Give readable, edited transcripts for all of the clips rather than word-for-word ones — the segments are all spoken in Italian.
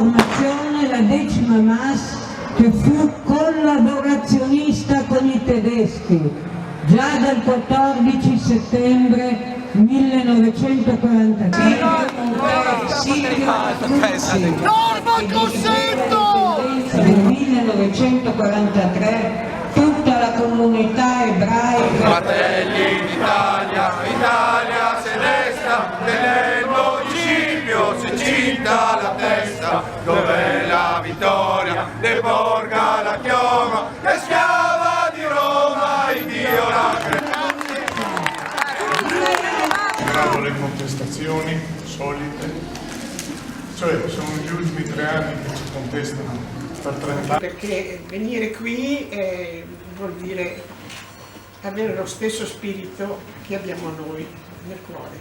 formazione la 10ª MAS, che fu collaborazionista con i tedeschi già dal 14 settembre 1943 nel 1943 tutta la comunità ebraica. Fratelli d'Italia, Italia se resta, nel municipio si cinta la testa, dov'è la vittoria, De Borga la chioma, è schiava di Roma, il Dio la Le contestazioni solite, cioè sono gli ultimi 3 anni che ci contestano per 30 anni. Perché venire qui vuol dire avere lo stesso spirito che abbiamo noi nel cuore.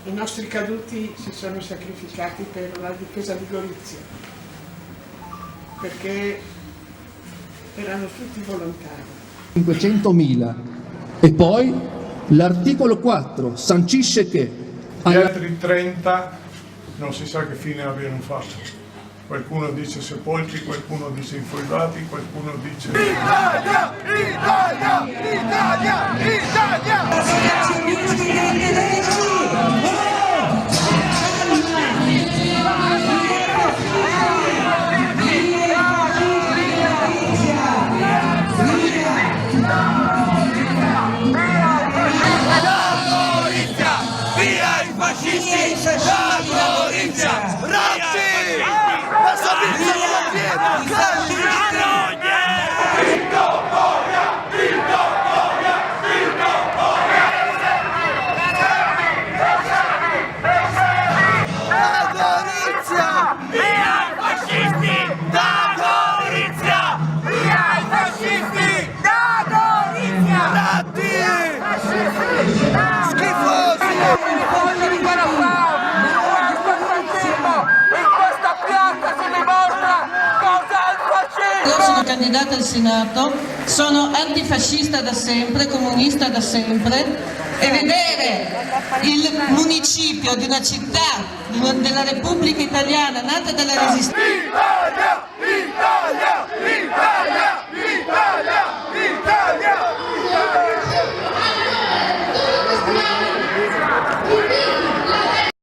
I nostri caduti si sono sacrificati per la difesa di Gorizia, perché erano tutti volontari. 500.000 e poi l'articolo 4 sancisce che Gli altri 30 non si sa che fine abbiano fatto. Qualcuno dice sepolti, qualcuno dice infoibati, qualcuno dice... Italia, Italia, Italia, Italia! Associazionisti dei tedeschi! Via i fascisti! Da Gorizia! Razzi! La Sabrizia non la viene! Vittoria! Vittoria! Vittoria! Da Gorizia! Via i fascisti! Da Gorizia! Via i fascisti! Da Gorizia! Ratti! Schifosi! Io sono candidata al Senato, sono antifascista da sempre, comunista da sempre, e vedere il municipio di una città della Repubblica Italiana nata dalla Resistenza. Italia! Italia! Italia! Italia! Italia!